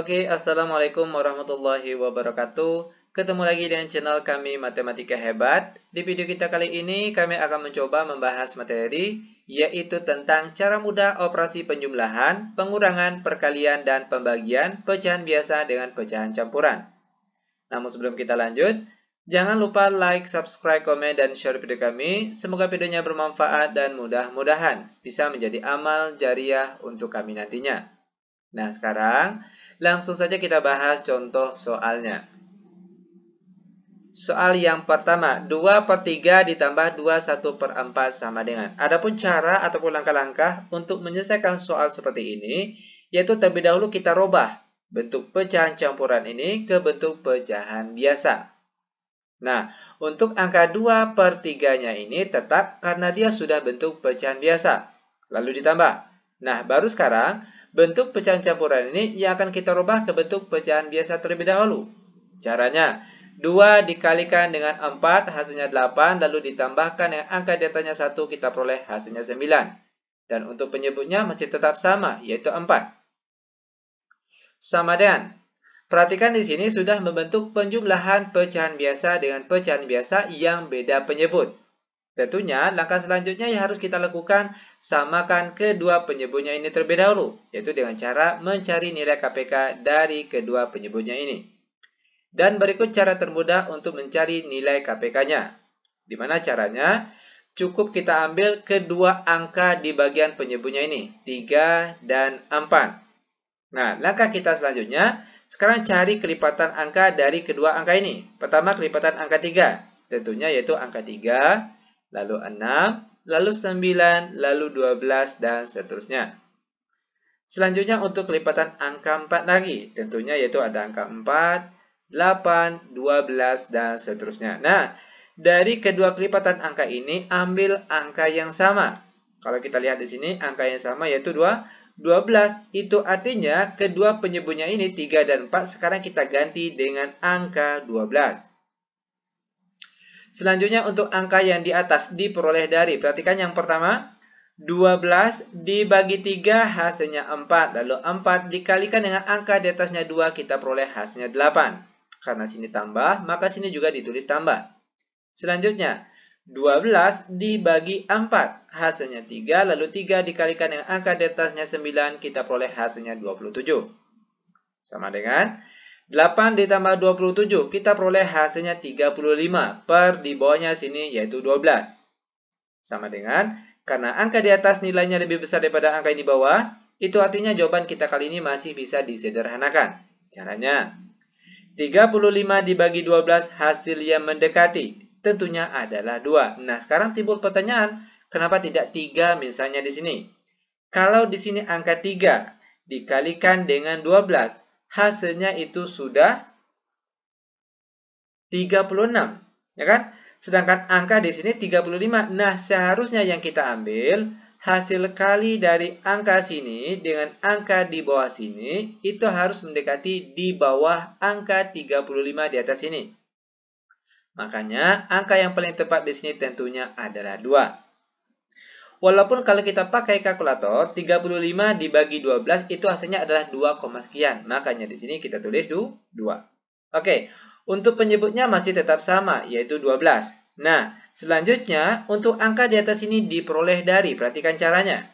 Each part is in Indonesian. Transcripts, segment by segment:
Oke, Assalamualaikum warahmatullahi wabarakatuh. Ketemu lagi dengan channel kami Matematika Hebat. Di video kita kali ini, kami akan mencoba membahas materi, yaitu tentang cara mudah operasi penjumlahan, pengurangan, perkalian, dan pembagian pecahan biasa dengan pecahan campuran. Namun sebelum kita lanjut, jangan lupa like, subscribe, komen, dan share video kami. Semoga videonya bermanfaat dan mudah-mudahan bisa menjadi amal jariah untuk kami nantinya. Nah, sekarang langsung saja kita bahas contoh soalnya. Soal yang pertama, 2/3 ditambah 21/4 sama dengan. Adapun cara ataupun langkah-langkah untuk menyelesaikan soal seperti ini, yaitu terlebih dahulu kita robah bentuk pecahan campuran ini ke bentuk pecahan biasa. Nah, untuk angka 2/3-nya ini tetap karena dia sudah bentuk pecahan biasa. Lalu ditambah. Nah, baru sekarang bentuk pecahan campuran ini yang akan kita rubah ke bentuk pecahan biasa terlebih dahulu. Caranya, 2 dikalikan dengan 4 hasilnya 8, lalu ditambahkan dengan angka di atasnya 1 kita peroleh hasilnya 9. Dan untuk penyebutnya masih tetap sama, yaitu 4. Sama dengan, perhatikan di sini sudah membentuk penjumlahan pecahan biasa dengan pecahan biasa yang beda penyebut. Tentunya, langkah selanjutnya yang harus kita lakukan, samakan kedua penyebutnya ini terlebih dahulu, yaitu dengan cara mencari nilai KPK dari kedua penyebutnya ini. Dan berikut cara termudah untuk mencari nilai KPK-nya. Di mana caranya? Cukup kita ambil kedua angka di bagian penyebutnya ini, 3 dan 4. Nah, langkah kita selanjutnya, sekarang cari kelipatan angka dari kedua angka ini. Pertama, kelipatan angka 3, tentunya yaitu angka 3, lalu 6, lalu 9, lalu 12, dan seterusnya. Selanjutnya untuk kelipatan angka 4 lagi, tentunya yaitu ada angka 4, 8, 12, dan seterusnya. Nah, dari kedua kelipatan angka ini, ambil angka yang sama. Kalau kita lihat di sini, angka yang sama yaitu 12. Itu artinya kedua penyebutnya ini, 3 dan 4, sekarang kita ganti dengan angka 12. Selanjutnya untuk angka yang di atas diperoleh dari, perhatikan yang pertama, 12 dibagi 3 hasilnya 4. Lalu 4 dikalikan dengan angka di atasnya 2 kita peroleh hasilnya 8. Karena sini tambah, maka sini juga ditulis tambah. Selanjutnya, 12 dibagi 4 hasilnya 3. Lalu 3 dikalikan dengan angka di atasnya 9 kita peroleh hasilnya 27. Sama dengan 8 ditambah 27, kita peroleh hasilnya 35. Per di bawahnya sini yaitu 12. Sama dengan, karena angka di atas nilainya lebih besar daripada angka yang di bawah, itu artinya jawaban kita kali ini masih bisa disederhanakan. Caranya, 35 dibagi 12 hasil yang mendekati, tentunya adalah 2. Nah, sekarang timbul pertanyaan, kenapa tidak 3 misalnya di sini? Kalau di sini angka 3 dikalikan dengan 12, hasilnya itu sudah 36, ya kan? Sedangkan angka di sini 35. Nah, seharusnya yang kita ambil hasil kali dari angka sini dengan angka di bawah sini itu harus mendekati di bawah angka 35 di atas sini. Makanya angka yang paling tepat di sini tentunya adalah 2. Walaupun kalau kita pakai kalkulator, 35 dibagi 12 itu hasilnya adalah 2, sekian. Makanya di sini kita tulis 2. Oke, untuk penyebutnya masih tetap sama, yaitu 12. Nah, selanjutnya untuk angka di atas ini diperoleh dari, perhatikan caranya.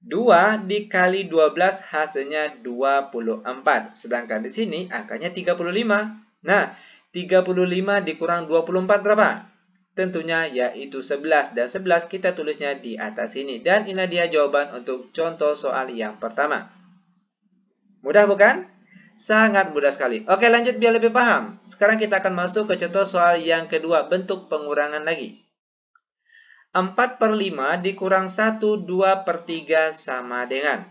2 dikali 12 hasilnya 24. Sedangkan di sini angkanya 35. Nah, 35 dikurang 24 berapa? Tentunya yaitu 11, dan 11 kita tulisnya di atas sini. Dan ini dia jawaban untuk contoh soal yang pertama. Mudah bukan? Sangat mudah sekali. Oke, lanjut biar lebih paham. Sekarang kita akan masuk ke contoh soal yang kedua, bentuk pengurangan lagi. 4/5 dikurang 1, 2/3 sama dengan.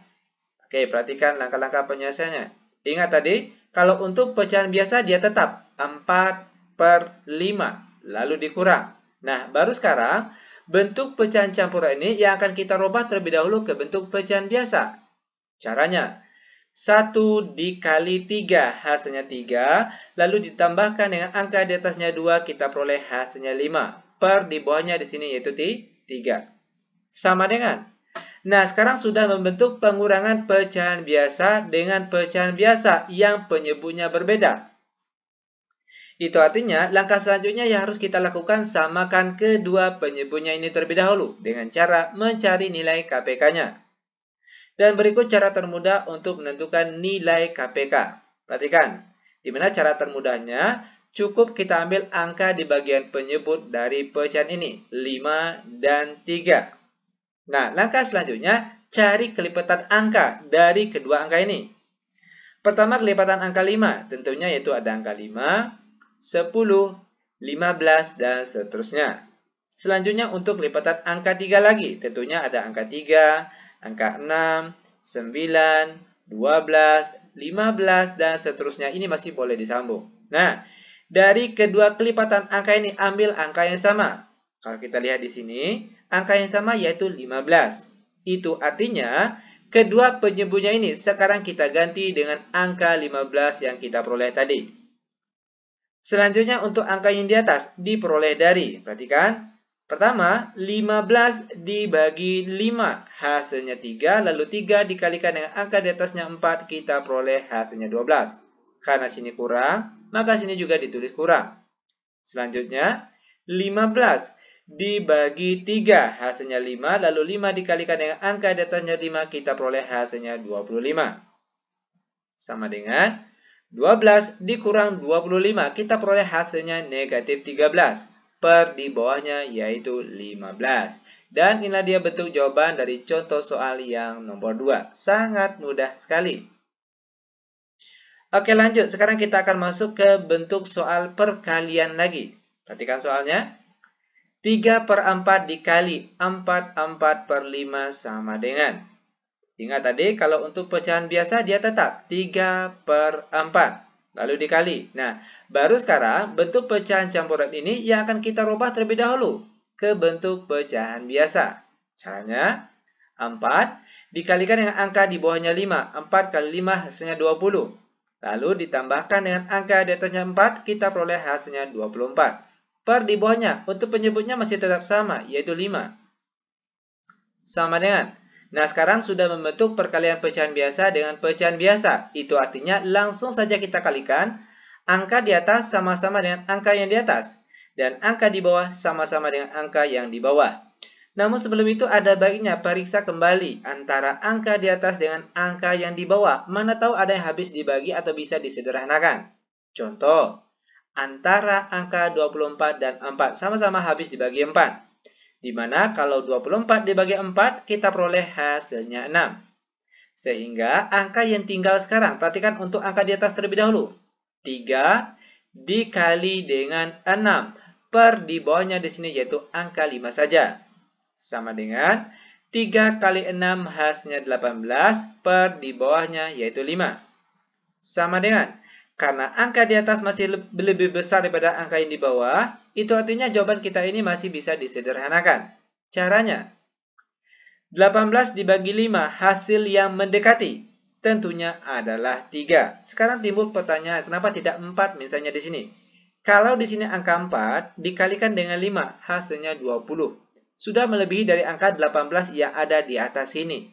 Oke, perhatikan langkah-langkah penyelesaiannya. Ingat tadi, kalau untuk pecahan biasa dia tetap 4/5, lalu dikurang. Nah, baru sekarang, bentuk pecahan campuran ini yang akan kita rubah terlebih dahulu ke bentuk pecahan biasa. Caranya, 1 dikali 3 hasilnya 3, lalu ditambahkan dengan angka di atasnya 2, kita peroleh hasilnya 5. Per di bawahnya di sini yaitu 3. Sama dengan Nah, sekarang sudah membentuk pengurangan pecahan biasa dengan pecahan biasa yang penyebutnya berbeda. Itu artinya, langkah selanjutnya yang harus kita lakukan samakan kedua penyebutnya ini terlebih dahulu dengan cara mencari nilai KPK-nya. Dan berikut cara termudah untuk menentukan nilai KPK. Perhatikan, di mana cara termudahnya, cukup kita ambil angka di bagian penyebut dari pecahan ini, 5 dan 3. Nah, langkah selanjutnya, cari kelipatan angka dari kedua angka ini. Pertama, kelipatan angka 5, tentunya yaitu ada angka 5, 10, 15, dan seterusnya. Selanjutnya untuk kelipatan angka 3 lagi, tentunya ada angka 3, angka 6, 9, 12, 15, dan seterusnya. Ini masih boleh disambung. Nah, dari kedua kelipatan angka ini ambil angka yang sama. Kalau kita lihat di sini, angka yang sama yaitu 15. Itu artinya, kedua penyebutnya ini sekarang kita ganti dengan angka 15 yang kita peroleh tadi. Selanjutnya untuk angka yang di atas diperoleh dari, perhatikan, pertama 15 dibagi 5 hasilnya 3, lalu 3 dikalikan dengan angka di atasnya 4, kita peroleh hasilnya 12. Karena sini kurang, maka sini juga ditulis kurang. Selanjutnya 15 dibagi 3 hasilnya 5, lalu 5 dikalikan dengan angka di atasnya 5, kita peroleh hasilnya 25. Sama dengan 12 dikurang 25, kita peroleh hasilnya negatif 13. Per di bawahnya yaitu 15. Dan inilah dia bentuk jawaban dari contoh soal yang nomor 2. Sangat mudah sekali. Oke, lanjut. Sekarang kita akan masuk ke bentuk soal perkalian lagi. Perhatikan soalnya. 3/4 dikali 4/4/5 sama dengan. Ingat tadi, kalau untuk pecahan biasa dia tetap 3/4. Lalu dikali. Nah, baru sekarang bentuk pecahan campuran ini yang akan kita rubah terlebih dahulu ke bentuk pecahan biasa. Caranya, 4 dikalikan dengan angka di bawahnya 5. 4 kali 5 hasilnya 20. Lalu ditambahkan dengan angka di atasnya 4, kita peroleh hasilnya 24. Per di bawahnya, untuk penyebutnya masih tetap sama, yaitu 5. Sama dengan. Nah, sekarang sudah membentuk perkalian pecahan biasa dengan pecahan biasa. Itu artinya langsung saja kita kalikan angka di atas sama-sama dengan angka yang di atas. Dan angka di bawah sama-sama dengan angka yang di bawah. Namun sebelum itu ada baiknya periksa kembali antara angka di atas dengan angka yang di bawah. Mana tahu ada yang habis dibagi atau bisa disederhanakan. Contoh, antara angka 24 dan 4 sama-sama habis dibagi 4. Dimana kalau 24 dibagi 4, kita peroleh hasilnya 6. Sehingga angka yang tinggal sekarang, perhatikan untuk angka di atas terlebih dahulu. 3 dikali dengan 6. Per di bawahnya di sini yaitu angka 5 saja. Sama dengan 3 kali 6 hasilnya 18. Per di bawahnya yaitu 5. Sama dengan, karena angka di atas masih lebih besar daripada angka yang di bawah, itu artinya jawaban kita ini masih bisa disederhanakan. Caranya, 18 dibagi 5 hasil yang mendekati tentunya adalah 3. Sekarang timbul pertanyaan, kenapa tidak 4 misalnya di sini? Kalau di sini angka 4 dikalikan dengan 5 hasilnya 20. Sudah melebihi dari angka 18 yang ada di atas sini.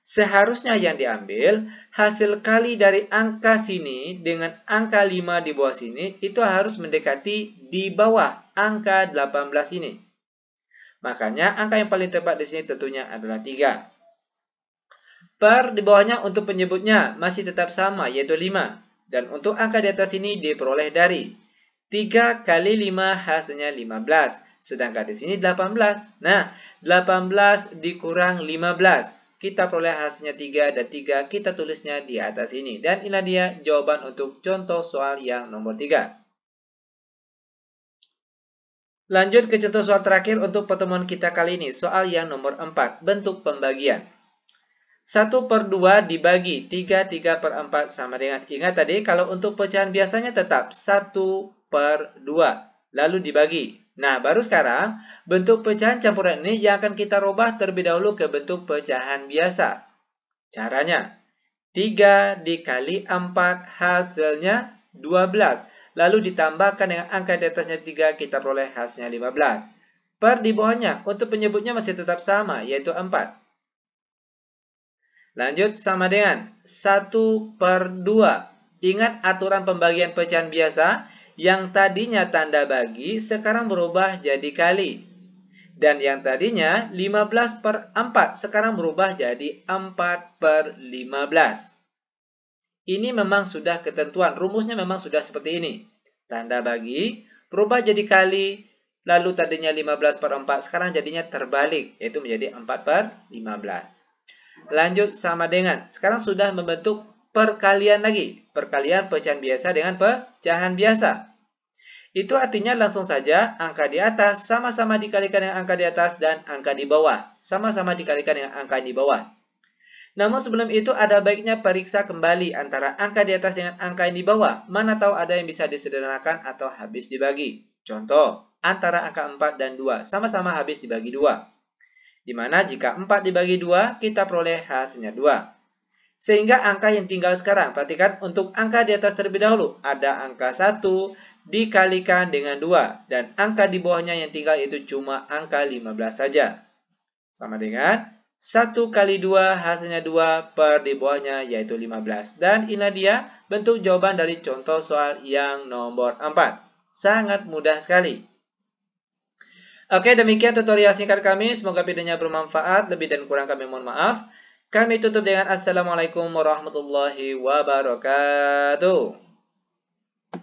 Seharusnya yang diambil, hasil kali dari angka sini dengan angka 5 di bawah sini, itu harus mendekati di bawah angka 18 ini. Makanya angka yang paling tepat di sini tentunya adalah 3. Per di bawahnya untuk penyebutnya masih tetap sama, yaitu 5. Dan untuk angka di atas ini diperoleh dari 3 kali 5 hasilnya 15. Sedangkan di sini 18. Nah, 18 dikurang 15. Kita peroleh hasilnya 3 dan 3 kita tulisnya di atas ini. Dan inilah dia jawaban untuk contoh soal yang nomor 3. Lanjut ke contoh soal terakhir untuk pertemuan kita kali ini. Soal yang nomor 4. Bentuk pembagian. 1/2 dibagi 3/4 sama dengan. Ingat tadi kalau untuk pecahan biasanya tetap 1/2. Lalu dibagi. Nah, baru sekarang, bentuk pecahan campuran ini yang akan kita rubah terlebih dahulu ke bentuk pecahan biasa. Caranya, 3 dikali 4 hasilnya 12. Lalu ditambahkan dengan angka di atasnya 3, kita peroleh hasilnya 15. Per di bawahnya, untuk penyebutnya masih tetap sama, yaitu 4. Lanjut sama dengan 1/2. Ingat aturan pembagian pecahan biasa, yang tadinya tanda bagi sekarang berubah jadi kali. Dan yang tadinya 15/4 sekarang berubah jadi 4/15. Ini memang sudah ketentuan, rumusnya memang sudah seperti ini. Tanda bagi berubah jadi kali, lalu tadinya 15/4 sekarang jadinya terbalik, yaitu menjadi 4/15. Lanjut sama dengan, sekarang sudah membentuk perkalian lagi. Perkalian pecahan biasa dengan pecahan biasa. Itu artinya langsung saja angka di atas sama-sama dikalikan dengan angka di atas dan angka di bawah sama-sama dikalikan dengan angka di bawah. Namun sebelum itu ada baiknya periksa kembali antara angka di atas dengan angka yang di bawah. Mana tahu ada yang bisa disederhanakan atau habis dibagi. Contoh, antara angka 4 dan 2 sama-sama habis dibagi 2. Dimana jika 4 dibagi 2, kita peroleh hasilnya 2. Sehingga angka yang tinggal sekarang, perhatikan untuk angka di atas terlebih dahulu. Ada angka 1 dikalikan dengan 2. Dan angka di bawahnya yang tinggal itu cuma angka 15 saja. Sama dengan 1 kali 2 hasilnya 2 per di bawahnya yaitu 15. Dan inilah dia bentuk jawaban dari contoh soal yang nomor 4. Sangat mudah sekali. Oke, demikian tutorial singkat kami. Semoga videonya bermanfaat. Lebih dan kurang kami mohon maaf. Kami tutup dengan Assalamualaikum warahmatullahi wabarakatuh.